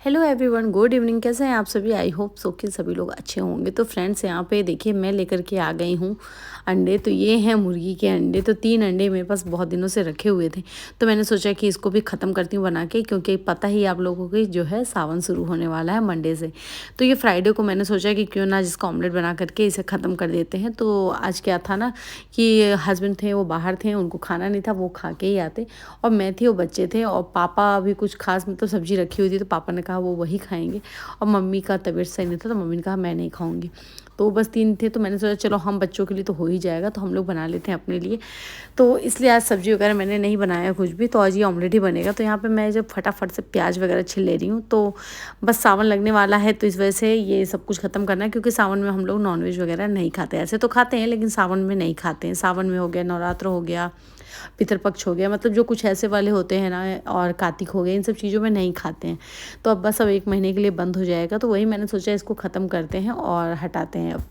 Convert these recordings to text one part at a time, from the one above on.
Hello everyone, good evening. कैसे हैं आप सभी? आई होप सो कि सभी लोग अच्छे होंगे। तो फ्रेंड्स, यहाँ पे देखिए मैं लेकर के आ गई हूँ अंडे। तो ये हैं मुर्गी के अंडे। तो 3 अंडे मेरे पास बहुत दिनों से रखे हुए थे, तो मैंने सोचा कि इसको भी ख़त्म करती हूँ बना के, क्योंकि पता ही आप लोगों को जो है सावन शुरू होने वाला है मंडे से। तो ये फ्राइडे को मैंने सोचा कि क्यों ना जिसका ऑमलेट बना करके इसे ख़त्म कर देते हैं। तो आज क्या था ना कि हस्बैंड थे, वो बाहर थे, उनको खाना नहीं था, वो खा के ही आते। और मैं थी, वो बच्चे थे, और पापा भी कुछ खास मतलब सब्ज़ी रखी हुई थी, तो पापा ने कहा वो वही खाएंगे। और मम्मी का तबीयत सही नहीं था, तो मम्मी ने कहा मैं नहीं खाऊंगी। तो बस 3 थे, तो मैंने सोचा चलो हम बच्चों के लिए तो हो ही जाएगा, तो हम लोग बना लेते हैं अपने लिए। तो इसलिए आज सब्ज़ी वगैरह मैंने नहीं बनाया कुछ भी, तो आज ये ऑमलेट ही बनेगा। तो यहाँ पे मैं जब फटाफट से प्याज वगैरह छील ले रही हूँ, तो बस सावन लगने वाला है, तो इस वजह से ये सब कुछ ख़त्म करना है, क्योंकि सावन में हम लोग नॉनवेज वगैरह नहीं खाते। ऐसे तो खाते हैं, लेकिन सावन में नहीं खाते हैं। सावन में हो गया, नवरात्र हो गया, पितरपक्ष हो गया, मतलब जो कुछ ऐसे वाले होते हैं ना, और कार्तिक हो गया, इन सब चीज़ों में नहीं खाते हैं। तो अब बस अब 1 महीने के लिए बंद हो जाएगा, तो वही मैंने सोचा इसको ख़त्म करते हैं और हटाते हैं अब।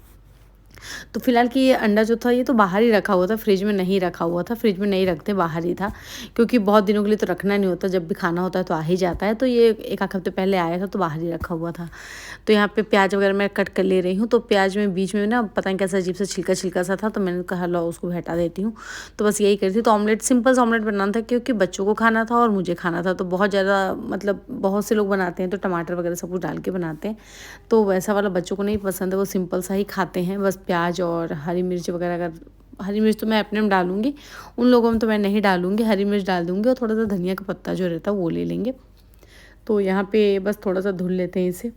तो फिलहाल कि ये अंडा जो था ये तो बाहर ही रखा हुआ था, फ्रिज में नहीं रखा हुआ था। फ्रिज में नहीं रखते, बाहर ही था, क्योंकि बहुत दिनों के लिए तो रखना नहीं होता, जब भी खाना होता है तो आ ही जाता है। तो ये 1 आध हफ्ते पहले आया था, तो बाहर ही रखा हुआ था। तो यहाँ पे प्याज वगैरह मैं कट कर ले रही हूँ। तो प्याज में बीच में ना पता नहीं कैसा अजीब सा छिलका छिलका सा था, तो मैंने कहा लो उसको भी हटा देती हूँ। तो बस यही करी थी। तो ऑमलेट, सिंपल सा ऑमलेट बनाना था, क्योंकि बच्चों को खाना था और मुझे खाना था। तो बहुत ज़्यादा मतलब बहुत से लोग बनाते हैं तो टमाटर वगैरह सब कुछ डाल के बनाते हैं, तो वैसा वाला बच्चों को नहीं पसंद है, वो सिंपल सा ही खाते हैं। बस प्याज और हरी मिर्च वगैरह, अगर हरी मिर्च तो मैं अपने में डालूंगी, उन लोगों में तो मैं नहीं डालूंगी। हरी मिर्च डाल दूंगी और थोड़ा सा धनिया का पत्ता जो रहता है वो ले लेंगे। तो यहाँ पे बस थोड़ा सा धुल लेते हैं इसे।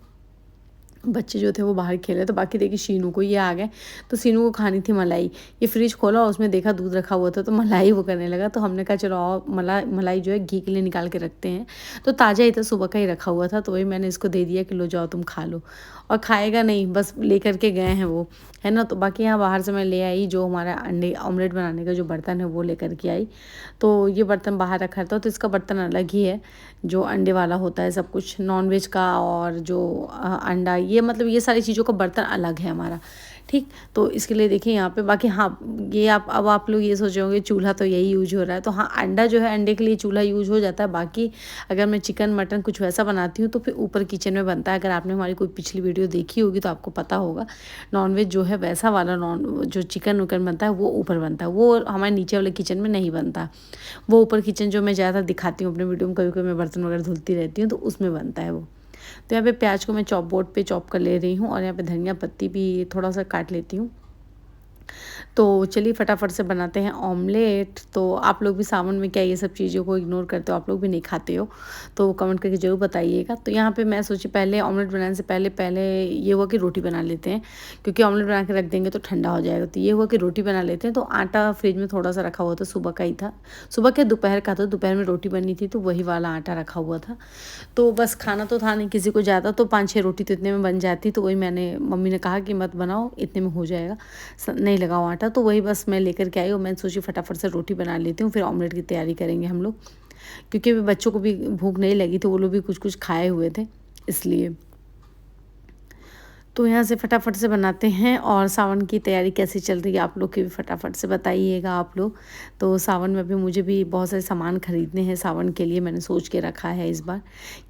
बच्चे जो थे वो बाहर खेल रहे, तो बाकी देखिए शीनू को ये आ गए। तो शीनू को खानी थी मलाई। ये फ्रिज खोला और उसमें देखा दूध रखा हुआ था, तो मलाई वो करने लगा। तो हमने कहा चलो आओ मलाई जो है घी के लिए निकाल के रखते हैं। तो ताज़ा ही था, सुबह का ही रखा हुआ था, तो वही मैंने इसको दे दिया कि लो जाओ तुम खा लो। और खाएगा नहीं, बस ले करके गए हैं वो, है ना। तो बाकी यहाँ बाहर से मैं ले आई जो हमारा अंडे ऑमलेट बनाने का जो बर्तन है वो लेकर के आई। तो ये बर्तन बाहर रखा था, तो इसका बर्तन अलग ही है, जो अंडे वाला होता है सब कुछ नॉनवेज का, और जो अंडा, ये मतलब ये सारी चीज़ों का बर्तन अलग है हमारा, ठीक। तो इसके लिए देखिए यहाँ पे बाकी, हाँ ये आप लोग ये सोच होंगे चूल्हा तो यही यूज हो रहा है, तो हाँ अंडा जो है अंडे के लिए चूल्हा यूज हो जाता है। बाकी अगर मैं चिकन मटन कुछ वैसा बनाती हूँ तो फिर ऊपर किचन में बनता है। अगर आपने हमारी कोई पिछली वीडियो देखी होगी तो आपको पता होगा, नॉनवेज जो है वैसा वाला जो चिकन उकन बनता है वो ऊपर बनता है, वो हमारे नीचे वाले किचन में नहीं बनता। वो ऊपर किचन जो मैं ज़्यादा दिखाती हूँ अपने वीडियो में, कभी कभी मैं बर्तन वगैरह धुलती रहती हूँ, तो उसमें बनता है वो। तो यहाँ पे प्याज को मैं चॉप बोर्ड पे चॉप कर ले रही हूँ, और यहाँ पे धनिया पत्ती भी थोड़ा सा काट लेती हूँ। तो चलिए फटाफट से बनाते हैं ऑमलेट। तो आप लोग भी सावन में क्या ये सब चीज़ों को इग्नोर करते हो? आप लोग भी नहीं खाते हो? तो कमेंट करके ज़रूर बताइएगा। तो यहाँ पे मैं सोची पहले ऑमलेट बनाने से पहले पहले ये हुआ कि रोटी बना लेते हैं, क्योंकि ऑमलेट बना के रख देंगे तो ठंडा हो जाएगा। तो ये हुआ कि रोटी बना लेते हैं। तो आटा फ्रिज में थोड़ा सा रखा हुआ था, सुबह का ही था, सुबह के दोपहर का था, दोपहर में रोटी बनी थी, तो वही वाला आटा रखा हुआ था। तो बस खाना तो था नहीं किसी को ज़्यादा, तो 5-6 रोटी तो इतने में बन जाती। तो वही मैंने, मम्मी ने कहा कि मत बनाओ, इतने में हो जाएगा, नहीं लगाओ आटा। तो वही बस मैं लेकर के आई, और मैंने सोची फटाफट से रोटी बना लेती हूँ, फिर ऑमलेट की तैयारी करेंगे हम लोग, क्योंकि बच्चों को भी भूख नहीं लगी थी, वो लोग भी कुछ कुछ खाए हुए थे इसलिए। तो यहाँ से फटाफट से बनाते हैं। और सावन की तैयारी कैसी चल रही है आप लोग की भी फटाफट से बताइएगा आप लोग। तो सावन में भी मुझे भी बहुत सारे सामान खरीदने हैं सावन के लिए, मैंने सोच के रखा है इस बार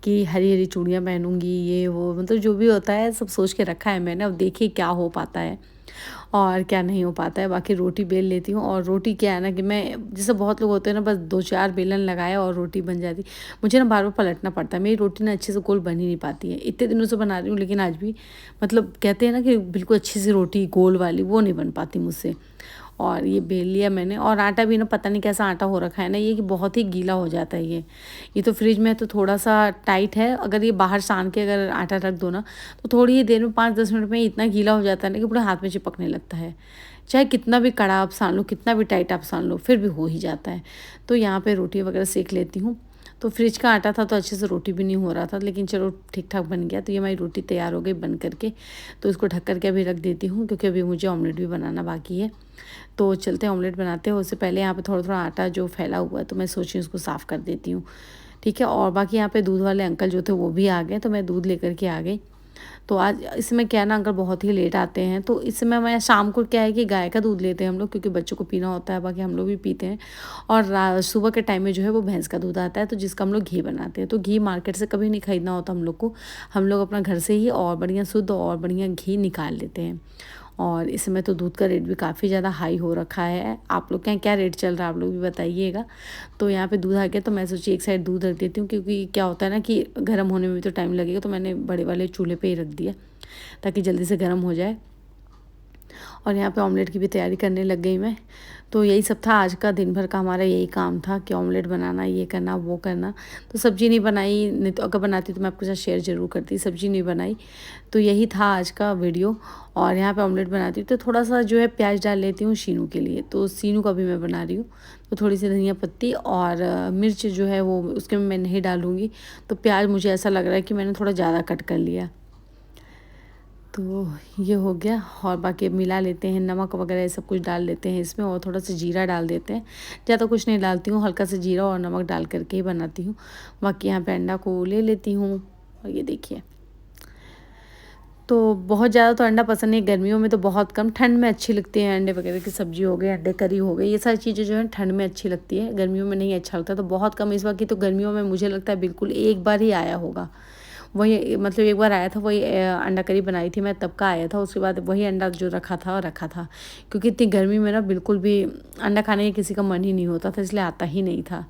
कि हरी हरी चूड़ियाँ पहनूंगी, ये वो मतलब जो भी होता है सब सोच के रखा है मैंने। अब देखिए क्या हो पाता है और क्या नहीं हो पाता है। बाकी रोटी बेल लेती हूँ, और रोटी क्या है ना कि मैं, जैसे बहुत लोग होते हैं ना, बस 2-4 बेलन लगाया और रोटी बन जाती। मुझे ना बार बार पलटना पड़ता है, मेरी रोटी ना अच्छे से गोल बन ही नहीं पाती है। इतने दिनों से बना रही हूँ, लेकिन आज भी मतलब कहते हैं ना कि बिल्कुल अच्छी सी रोटी गोल वाली, वो नहीं बन पाती मुझसे। और ये बेल लिया मैंने, और आटा भी ना पता नहीं कैसा आटा हो रखा है ना ये, कि बहुत ही गीला हो जाता है ये तो फ्रिज में है तो थोड़ा सा टाइट है। अगर ये बाहर सान के अगर आटा रख दो ना, तो थोड़ी ही देर में 5-10 मिनट में इतना गीला हो जाता है ना कि पूरे हाथ में चिपकने लगता है। चाहे कितना भी कड़ा आप सान लो, कितना भी टाइट आप सान लो, फिर भी हो ही जाता है। तो यहाँ पे रोटी वगैरह सेक लेती हूँ। तो फ्रिज का आटा था तो अच्छे से रोटी भी नहीं हो रहा था, लेकिन चलो ठीक ठाक बन गया। तो ये हमारी रोटी तैयार हो गई बन करके। तो इसको ढक करके अभी रख देती हूँ, क्योंकि अभी मुझे ऑमलेट भी बनाना बाकी है। तो चलते हैं ऑमलेट बनाते हैं। उससे पहले यहाँ पे थोड़ा थोड़ा आटा जो फैला हुआ है, तो मैं सोची उसको साफ़ कर देती हूँ, ठीक है। और बाकी यहाँ पे दूध वाले अंकल जो थे वो भी आ गए, तो मैं दूध लेकर के आ गई। तो आज इसमें क्या है ना, अंकल बहुत ही लेट आते हैं, तो इसमें मैं शाम को क्या है कि गाय का दूध लेते हैं हम लोग, क्योंकि बच्चों को पीना होता है, बाकी हम लोग भी पीते हैं। और सुबह के टाइम में जो है वो भैंस का दूध आता है, तो जिसका हम लोग घी बनाते हैं। तो घी मार्केट से कभी नहीं खरीदना होता हम लोग को, हम लोग अपना घर से ही और बढ़िया शुद्ध और बढ़िया घी निकाल लेते हैं। और इस समय तो दूध का रेट भी काफ़ी ज़्यादा हाई हो रखा है। आप लोग के यहाँ क्या रेट चल रहा है आप लोग भी बताइएगा। तो यहाँ पे दूध आ गया, तो मैं सोची एक साइड दूध रख देती हूँ, क्योंकि क्या होता है ना कि गर्म होने में भी तो टाइम लगेगा, तो मैंने बड़े वाले चूल्हे पे ही रख दिया ताकि जल्दी से गर्म हो जाए। और यहाँ पे ऑमलेट की भी तैयारी करने लग गई मैं। तो यही सब था आज का, दिन भर का हमारा यही काम था कि ऑमलेट बनाना, ये करना वो करना। तो सब्ज़ी नहीं बनाई, नहीं तो अगर बनाती तो मैं आपके साथ शेयर ज़रूर करती, सब्ज़ी नहीं बनाई। तो यही था आज का वीडियो। और यहाँ पे ऑमलेट बनाती हूँ तो थोड़ा सा जो है प्याज डाल लेती हूँ शीनू के लिए, तो शीनू का भी मैं बना रही हूँ। तो थोड़ी सी धनिया पत्ती और मिर्च जो है वो उसके में मैं नहीं डालूँगी। तो प्याज मुझे ऐसा लग रहा है कि मैंने थोड़ा ज़्यादा कट कर लिया। तो ये हो गया, और बाकी अब मिला लेते हैं, नमक वगैरह ये सब कुछ डाल लेते हैं इसमें, और थोड़ा सा जीरा डाल देते हैं। ज़्यादा कुछ नहीं डालती हूँ, हल्का सा जीरा और नमक डाल करके ही बनाती हूँ। बाकी यहाँ पे अंडा को ले लेती हूँ, और ये देखिए। तो बहुत ज़्यादा तो अंडा पसंद नहीं, गर्मियों में तो बहुत कम, ठंड में अच्छी लगती है। अंडे वगैरह की सब्ज़ी हो गई, अंडे करी हो गई, ये सारी चीज़ें जो है ठंड में अच्छी लगती है, गर्मियों में नहीं अच्छा लगता। तो बहुत कम, इस बार की तो गर्मियों में मुझे लगता है बिल्कुल एक बार ही आया होगा। वही मतलब एक बार आया था, वही अंडा करी बनाई थी मैं, तब का आया था। उसके बाद वही अंडा जो रखा था, क्योंकि इतनी गर्मी में ना बिल्कुल भी अंडा खाने का किसी का मन ही नहीं होता था, इसलिए आता ही नहीं था।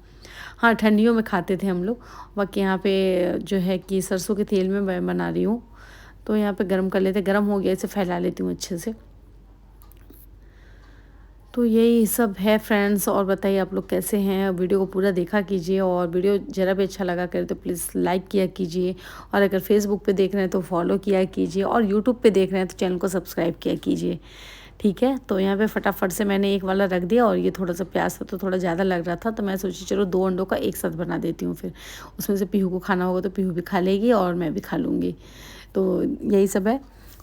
हाँ, ठंडियों में खाते थे हम लोग। बाकी यहाँ पे जो है कि सरसों के तेल में मैं बना रही हूँ। तो यहाँ पे गरम कर लेते, गरम हो गया, इसे फैला लेती हूँ अच्छे से। तो यही सब है फ्रेंड्स। और बताइए आप लोग कैसे हैं, वीडियो को पूरा देखा कीजिए, और वीडियो ज़रा भी अच्छा लगा करे तो प्लीज़ लाइक किया कीजिए, और अगर फेसबुक पे देख रहे हैं तो फॉलो किया कीजिए, और यूट्यूब पे देख रहे हैं तो चैनल को सब्सक्राइब किया कीजिए। ठीक है, तो यहाँ पे फटाफट से मैंने एक वाला रख दिया, और ये थोड़ा सा प्याज था तो थोड़ा ज़्यादा लग रहा था, तो मैं सोची चलो 2 अंडों का एक साथ बना देती हूँ। फिर उसमें से पीहू को खाना होगा तो पीहू भी खा लेगी और मैं भी खा लूँगी। तो यही सब है।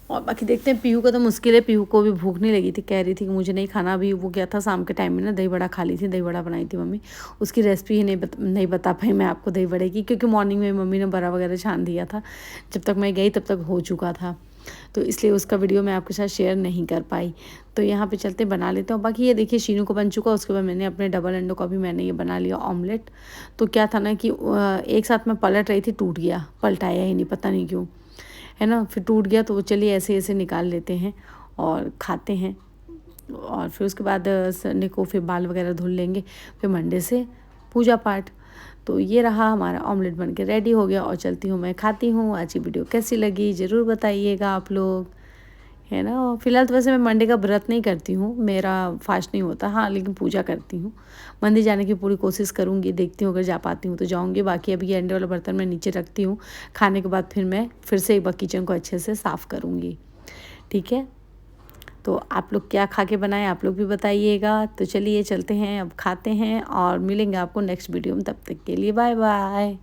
और बाकी देखते हैं, पीहू का तो मुश्किल है, पीहू को भी भूख नहीं लगी थी, कह रही थी कि मुझे नहीं खाना। अभी वो क्या था, शाम के टाइम में ना दही बड़ा खा ली थी, दही बड़ा बनाई थी मम्मी। उसकी रेसिपी ही नहीं बता पाई मैं आपको दही बड़े की, क्योंकि मॉर्निंग में मम्मी ने बड़ा वगैरह छान दिया था, जब तक मैं गई तब तक हो चुका था, तो इसलिए उसका वीडियो मैं आपके साथ शेयर नहीं कर पाई। तो यहाँ पे चलते बना लेते हैं। बाकी ये देखिए शीनू को बन चुका, उसके बाद मैंने अपने डबल अंडों का भी मैंने ये बना लिया ऑमलेट। तो क्या था ना कि एक साथ मैं पलट रही थी, टूट गया, पलटाया ही नहीं, पता नहीं क्यों, है ना। फिर टूट गया, तो चलिए ऐसे ऐसे निकाल लेते हैं और खाते हैं। और फिर उसके बाद संडे को फिर बाल वगैरह धुल लेंगे, फिर मंडे से पूजा पाठ। तो ये रहा हमारा ऑमलेट बन के रेडी हो गया, और चलती हूँ मैं खाती हूँ। आज की वीडियो कैसी लगी ज़रूर बताइएगा आप लोग, है ना। और फिलहाल तो वैसे मैं मंडे का व्रत नहीं करती हूँ, मेरा फास्ट नहीं होता, हाँ, लेकिन पूजा करती हूँ। मंदिर जाने की पूरी कोशिश करूँगी, देखती हूँ अगर जा पाती हूँ तो जाऊँगी। बाकी अभी ये अंडे वाला बर्तन मैं नीचे रखती हूँ, खाने के बाद फिर मैं फिर से एक बार किचन को अच्छे से साफ़ करूँगी। ठीक है, तो आप लोग क्या खा के बनाएं आप लोग भी बताइएगा। तो चलिए चलते हैं, अब खाते हैं, और मिलेंगे आपको नेक्स्ट वीडियो में। तब तक के लिए बाय बाय।